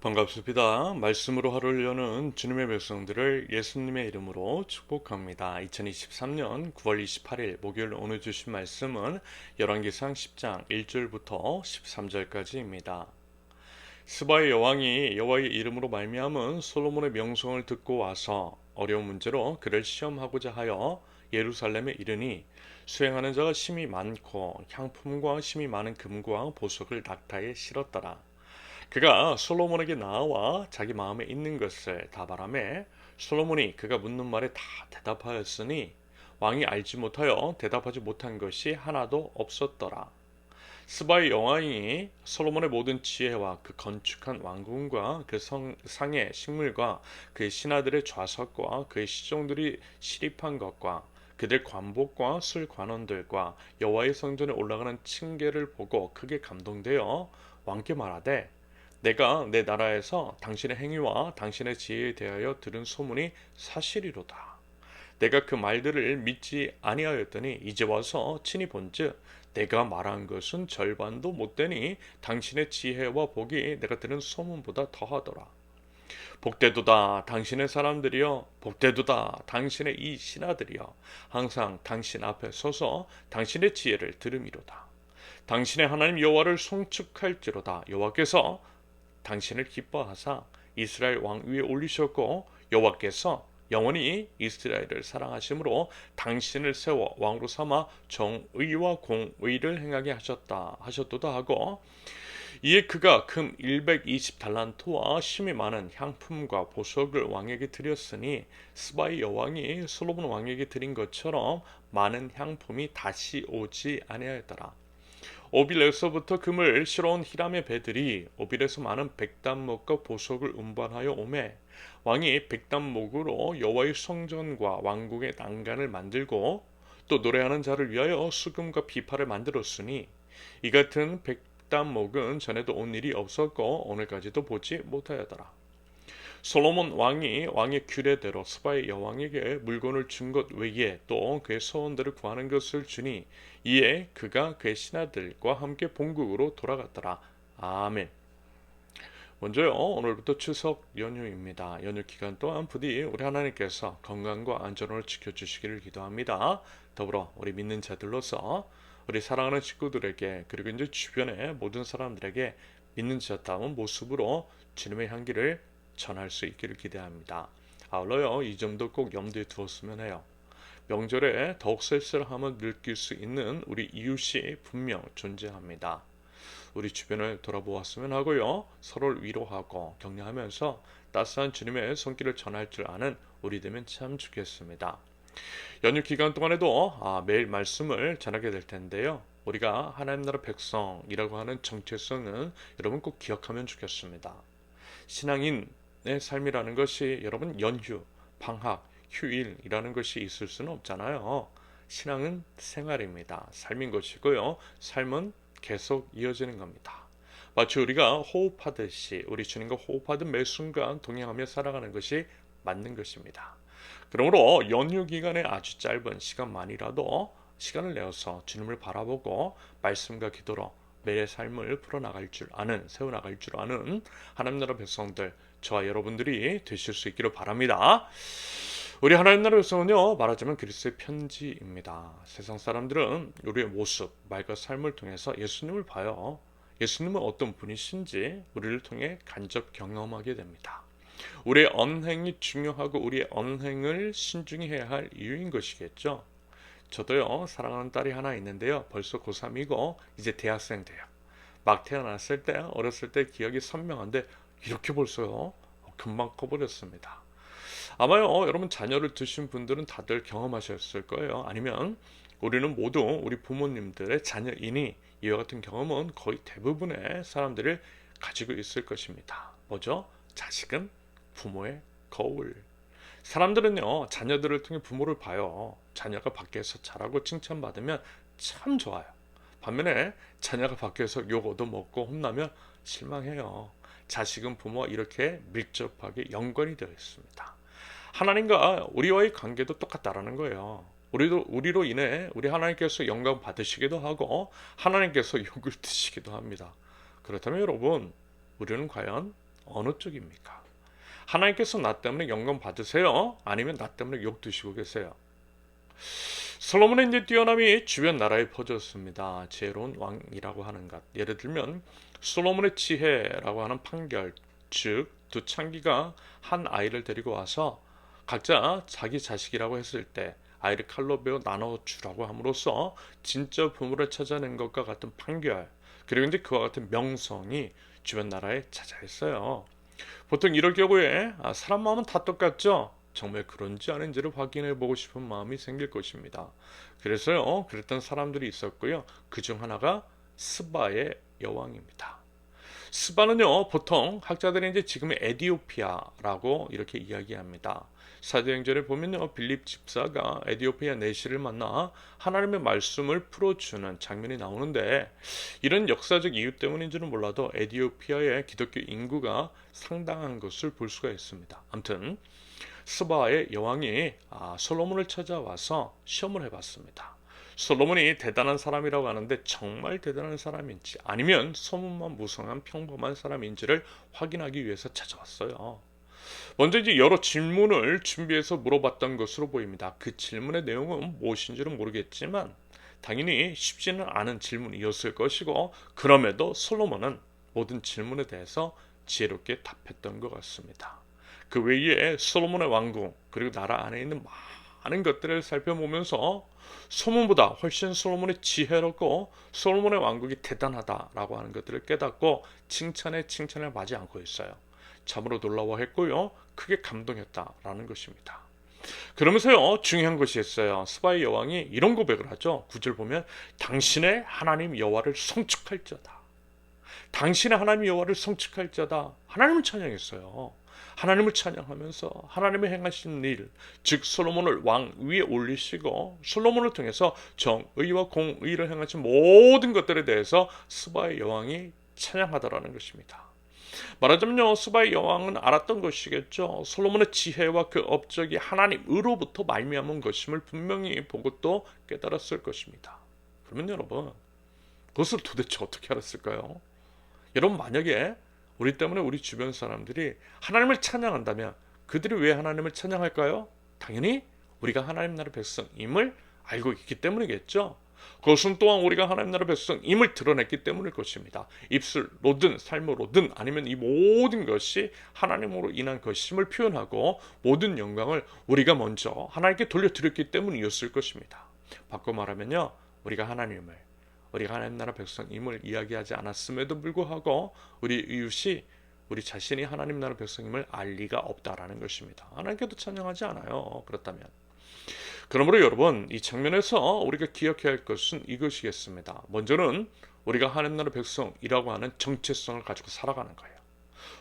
반갑습니다. 말씀으로 하루를 여는 주님의 백성들을 예수님의 이름으로 축복합니다. 2023년 9월 28일 목요일 오늘 주신 말씀은 열왕기상 10장 1절부터 13절까지입니다. 스바의 여왕이 여호와의 이름으로 말미암은 솔로몬의 명성을 듣고 와서 어려운 문제로 그를 시험하고자 하여 예루살렘에 이르니 수행하는 자가 심히 많고 향품과 심히 많은 금과 보석을 낙타에 실었더라. 그가 솔로몬에게 나와 자기 마음에 있는 것을 다 바라매 솔로몬이 그가 묻는 말에 다 대답하였으니 왕이 알지 못하여 대답하지 못한 것이 하나도 없었더라. 스바의 여왕이 솔로몬의 모든 지혜와 그 건축한 왕궁과 그 상의 식물과 그의 신하들의 좌석과 그의 시종들이 시립한 것과 그들 관복과 술 관원들과 여호와의 성전에 올라가는 층계를 보고 크게 감동되어 왕께 말하되 내가 내 나라에서 당신의 행위와 당신의 지혜에 대하여 들은 소문이 사실이로다. 내가 그 말들을 믿지 아니하였더니 이제 와서 친히 본즉 내가 말한 것은 절반도 못되니 당신의 지혜와 복이 내가 들은 소문보다 더하더라. 복되도다 당신의 사람들이여, 복되도다 당신의 이 신하들이여, 항상 당신 앞에 서서 당신의 지혜를 들음이로다. 당신의 하나님 여호와를 송축할지로다. 여호와께서 당신을 기뻐하사 이스라엘 왕 위에 올리셨고 여호와께서 영원히 이스라엘을 사랑하심으로 당신을 세워 왕으로 삼아 정의와 공의를 행하게 하셨도다 하고, 이에 그가 금 120달란트와 심히 많은 향품과 보석을 왕에게 드렸으니 스바의 여왕이 솔로몬 왕에게 드린 것처럼 많은 향품이 다시 오지 아니하였더라. 오빌에서부터 금을 실어온 히람의 배들이 오빌에서 많은 백단목과 보석을 운반하여 오매 왕이 백단목으로 여호와의 성전과 왕궁의 난간을 만들고 또 노래하는 자를 위하여 수금과 비파를 만들었으니 이 같은 백단목은 전에도 온 일이 없었고 오늘까지도 보지 못하였더라. 솔로몬 왕이 왕의 규례대로 스바의 여왕에게 물건을 준 것 외에 또 그의 서원들을 구하는 것을 주니 이에 그가 그의 신하들과 함께 본국으로 돌아갔더라. 아멘. 먼저요, 오늘부터 추석 연휴입니다. 연휴 기간 동안 부디 우리 하나님께서 건강과 안전을 지켜주시기를 기도합니다. 더불어 우리 믿는 자들로서 우리 사랑하는 친구들에게 그리고 이제 주변의 모든 사람들에게 믿는 자다운 모습으로 주님의 향기를 전할 수 있기를 기대합니다. 아울러요, 이 점도 꼭 염두에 두었으면 해요. 명절에 더욱 쓸쓸함을 느낄 수 있는 우리 이웃이 분명 존재합니다. 우리 주변을 돌아보았으면 하고요, 서로를 위로하고 격려하면서 따스한 주님의 손길을 전할 줄 아는 우리 되면 참 좋겠습니다. 연휴 기간 동안에도 매일 말씀을 전하게 될 텐데요, 우리가 하나님 나라 백성이라고 하는 정체성은 여러분 꼭 기억하면 좋겠습니다. 신앙인의 삶이라는 것이 여러분 연휴, 방학, 휴일이라는 것이 있을 수는 없잖아요. 신앙은 생활입니다. 삶인 것이고요. 삶은 계속 이어지는 겁니다. 마치 우리가 호흡하듯이 우리 주님과 호흡하던 매 순간 동행하며 살아가는 것이 맞는 것입니다. 그러므로 연휴 기간에 아주 짧은 시간만이라도 시간을 내어서 주님을 바라보고 말씀과 기도로 매일의 삶을 세워나갈 줄 아는 하나님 나라 백성들, 저와 여러분들이 되실 수 있기를 바랍니다. 우리 하나님 나라 백성은요, 말하자면 그리스도의 편지입니다. 세상 사람들은 우리의 모습, 말과 삶을 통해서 예수님을 봐요. 예수님은 어떤 분이신지 우리를 통해 간접 경험하게 됩니다. 우리의 언행이 중요하고 우리의 언행을 신중히 해야 할 이유인 것이겠죠. 저도요, 사랑하는 딸이 하나 있는데요, 벌써 고3이고 이제 대학생 돼요. 막 태어났을 때, 어렸을 때 기억이 선명한데 이렇게 벌써요, 금방 커버렸습니다. 아마요, 여러분 자녀를 두신 분들은 다들 경험하셨을 거예요. 아니면 우리는 모두 우리 부모님들의 자녀이니 이와 같은 경험은 거의 대부분의 사람들을 가지고 있을 것입니다. 뭐죠? 자식은 부모의 거울. 사람들은요, 자녀들을 통해 부모를 봐요. 자녀가 밖에서 잘하고 칭찬받으면 참 좋아요. 반면에 자녀가 밖에서 욕 얻어먹고 혼나면 실망해요. 자식은 부모와 이렇게 밀접하게 연관이 되어 있습니다. 하나님과 우리와의 관계도 똑같다라는 거예요. 우리로 인해 우리 하나님께서 영광 받으시기도 하고 하나님께서 욕을 드시기도 합니다. 그렇다면 여러분, 우리는 과연 어느 쪽입니까? 하나님께서 나 때문에 영광 받으세요? 아니면 나 때문에 욕 드시고 계세요? 솔로몬의 이제 뛰어남이 주변 나라에 퍼졌습니다. 지혜로운 왕이라고 하는 것. 예를 들면 솔로몬의 지혜라고 하는 판결, 즉 두 창기가 한 아이를 데리고 와서 각자 자기 자식이라고 했을 때 아이를 칼로 베어 나눠 주라고 함으로써 진짜 부모를 찾아낸 것과 같은 판결, 그리고 이제 그와 같은 명성이 주변 나라에 자자했어요. 보통 이럴 경우에 사람 마음은 다 똑같죠. 정말 그런지 아닌지를 확인해 보고 싶은 마음이 생길 것입니다. 그래서요, 그랬던 사람들이 있었고요. 그 중 하나가 스바의 여왕입니다. 스바는요, 보통 학자들이 이제 지금의 에디오피아라고 이렇게 이야기합니다. 사도행전에 보면요, 빌립 집사가 에디오피아 내시를 만나 하나님의 말씀을 풀어주는 장면이 나오는데, 이런 역사적 이유 때문인지는 몰라도 에디오피아의 기독교 인구가 상당한 것을 볼 수가 있습니다. 아무튼 스바의 여왕이 솔로몬을 찾아와서 시험을 해봤습니다. 솔로몬이 대단한 사람이라고 하는데 정말 대단한 사람인지 아니면 소문만 무성한 평범한 사람인지를 확인하기 위해서 찾아왔어요. 먼저 이제 여러 질문을 준비해서 물어봤던 것으로 보입니다. 그 질문의 내용은 무엇인지는 모르겠지만 당연히 쉽지는 않은 질문이었을 것이고, 그럼에도 솔로몬은 모든 질문에 대해서 지혜롭게 답했던 것 같습니다. 그 외에 솔로몬의 왕궁 그리고 나라 안에 있는 많은 것들을 살펴보면서 소문보다 훨씬 솔로몬의 지혜롭고 솔로몬의 왕국이 대단하다라고 하는 것들을 깨닫고 칭찬에 칭찬을 하지 않고 있어요. 참으로 놀라워했고요, 크게 감동했다라는 것입니다. 그러면서요, 중요한 것이 있어요. 스바의 여왕이 이런 고백을 하죠. 9절 보면 당신의 하나님 여호와를 송축할지어다. 당신의 하나님 여호와를 송축할지어다. 하나님을 찬양했어요. 하나님을 찬양하면서 하나님의 행하신 일, 즉 솔로몬을 왕 위에 올리시고 솔로몬을 통해서 정의와 공의를 행하신 모든 것들에 대해서 스바의 여왕이 찬양하더라는 것입니다. 말하자면요, 스바의 여왕은 알았던 것이겠죠. 솔로몬의 지혜와 그 업적이 하나님으로부터 말미암은 것임을 분명히 보고 또 깨달았을 것입니다. 그러면 여러분, 그것을 도대체 어떻게 알았을까요? 여러분, 만약에 우리 때문에 우리 주변 사람들이 하나님을 찬양한다면 그들이 왜 하나님을 찬양할까요? 당연히 우리가 하나님 나라 백성임을 알고 있기 때문이겠죠. 그것은 또한 우리가 하나님 나라 백성임을 드러냈기 때문일 것입니다. 입술로든 삶으로든 아니면 이 모든 것이 하나님으로 인한 것임을 표현하고 모든 영광을 우리가 먼저 하나님께 돌려드렸기 때문이었을 것입니다. 바꿔 말하면요, 우리가 하나님 나라 백성임을 이야기하지 않았음에도 불구하고 우리 이웃이 우리 자신이 하나님 나라 백성임을 알 리가 없다라는 것입니다. 하나님께도 찬양하지 않아요. 그렇다면 그러므로 여러분, 이 장면에서 우리가 기억해야 할 것은 이것이겠습니다. 먼저는 우리가 하나님 나라 백성이라고 하는 정체성을 가지고 살아가는 거예요.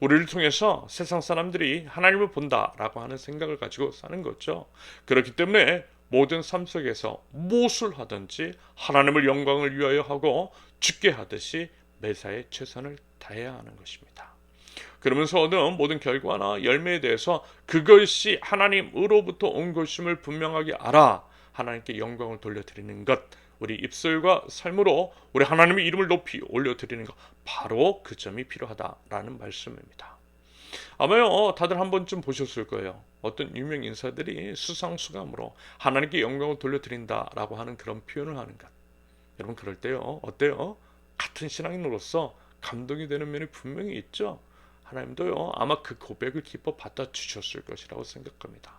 우리를 통해서 세상 사람들이 하나님을 본다라고 하는 생각을 가지고 사는 거죠. 그렇기 때문에 모든 삶 속에서 무엇을 하든지 하나님을 영광을 위하여 하고 주께 하듯이 매사에 최선을 다해야 하는 것입니다. 그러면서 얻은 모든 결과나 열매에 대해서 그것이 하나님으로부터 온 것임을 분명하게 알아 하나님께 영광을 돌려드리는 것, 우리 입술과 삶으로 우리 하나님의 이름을 높이 올려드리는 것, 바로 그 점이 필요하다라는 말씀입니다. 아마요, 다들 한 번쯤 보셨을 거예요. 어떤 유명 인사들이 수상수감으로 하나님께 영광을 돌려드린다라고 하는 그런 표현을 하는 것. 여러분, 그럴 때요, 어때요? 같은 신앙인으로서 감동이 되는 면이 분명히 있죠. 하나님도요, 아마 그 고백을 기뻐 받아주셨을 것이라고 생각합니다.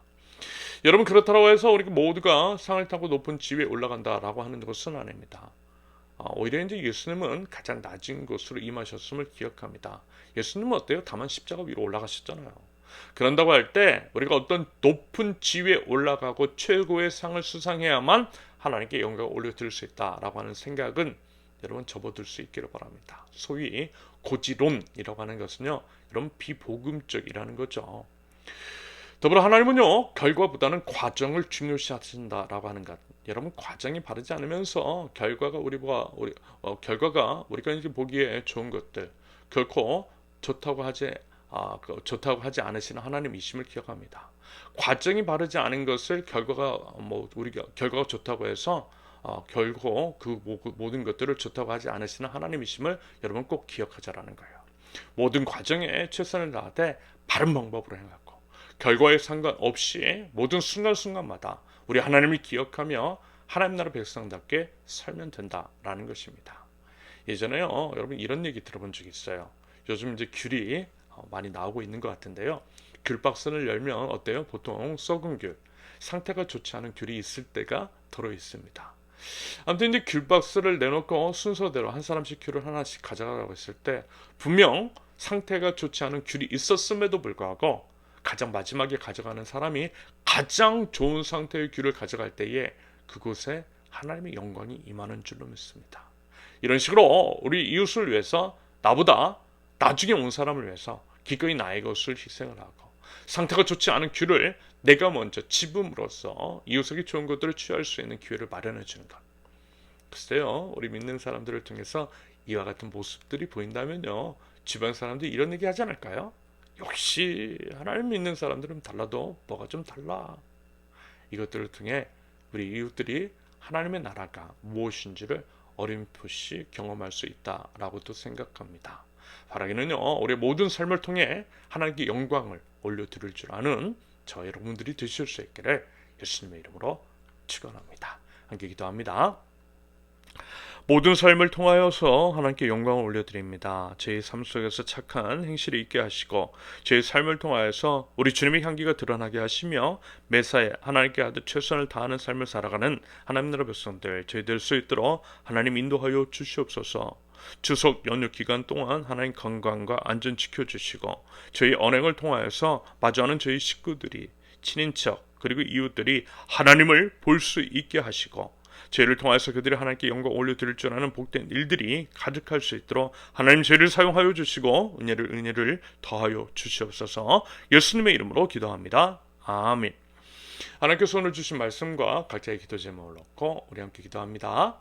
여러분, 그렇다고 해서 우리 모두가 상을 타고 높은 지위에 올라간다라고 하는 것은 아닙니다. 오히려 이제 예수님은 가장 낮은 곳으로 임하셨음을 기억합니다. 예수님은 어때요? 다만 십자가 위로 올라가셨잖아요. 그런다고 할 때 우리가 어떤 높은 지위에 올라가고 최고의 상을 수상해야만 하나님께 영광을 올려드릴 수 있다라고 하는 생각은 여러분 접어들 수 있기를 바랍니다. 소위 고지론이라고 하는 것은요, 여러분 비복음적이라는 거죠. 더불어 하나님은요, 결과보다는 과정을 중요시하신다라고 하는 것. 여러분, 과정이 바르지 않으면서 결과가 우리가 이제 보기에 좋은 것들 결코 좋다고 하지 않으시는 하나님이심을 기억합니다. 과정이 바르지 않은 것을 우리가 결과가 좋다고 해서 결코 그 모든 것들을 좋다고 하지 않으시는 하나님이심을 여러분 꼭 기억하자라는 거예요. 모든 과정에 최선을 다하되 바른 방법으로 행하고 결과에 상관없이 모든 순간순간마다 우리 하나님을 기억하며 하나님 나라 백성답게 살면 된다라는 것입니다. 예전에요, 여러분 이런 얘기 들어본 적 있어요. 요즘 이제 귤이 많이 나오고 있는 것 같은데요. 귤 박스를 열면 어때요? 보통 썩은 귤, 상태가 좋지 않은 귤이 있을 때가 들어 있습니다. 아무튼 이제 귤 박스를 내놓고 순서대로 한 사람씩 귤을 하나씩 가져가라고 했을 때 분명 상태가 좋지 않은 귤이 있었음에도 불구하고 가장 마지막에 가져가는 사람이 가장 좋은 상태의 귤을 가져갈 때에 그곳에 하나님의 영광이 임하는 줄로 믿습니다. 이런 식으로 우리 이웃을 위해서 나보다 나중에 온 사람을 위해서 기꺼이 나의 것을 희생을 하고 상태가 좋지 않은 귤을 내가 먼저 집음으로써 이웃에게 좋은 것들을 취할 수 있는 기회를 마련해 주는 것. 글쎄요, 우리 믿는 사람들을 통해서 이와 같은 모습들이 보인다면요, 주변 사람들이 이런 얘기 하지 않을까요? 역시 하나님 믿는 사람들은 달라도 뭐가 좀 달라. 이것들을 통해 우리 이웃들이 하나님의 나라가 무엇인지를 어렴풋이 경험할 수 있다라고도 생각합니다. 바라기는요, 우리 모든 삶을 통해 하나님께 영광을 올려드릴 줄 아는 저 여러분들이 되실 수 있기를 예수님의 이름으로 축원합니다. 함께 기도합니다. 모든 삶을 통하여서 하나님께 영광을 올려드립니다. 제 삶 속에서 착한 행실이 있게 하시고 제 삶을 통하여서 우리 주님의 향기가 드러나게 하시며 매사에 하나님께 아주 최선을 다하는 삶을 살아가는 하나님 나라 백성들 저희 될 수 있도록 하나님 인도하여 주시옵소서. 추석 연휴 기간 동안 하나님 건강과 안전 지켜주시고 저희 언행을 통하여서 마주하는 저희 식구들이 친인척 그리고 이웃들이 하나님을 볼 수 있게 하시고 죄를 통해서 그들이 하나님께 영광 올려드릴 줄 아는 복된 일들이 가득할 수 있도록 하나님 죄를 사용하여 주시고 은혜를 더하여 주시옵소서. 예수님의 이름으로 기도합니다. 아멘. 하나님께서 오늘 주신 말씀과 각자의 기도 제목을 놓고 우리 함께 기도합니다.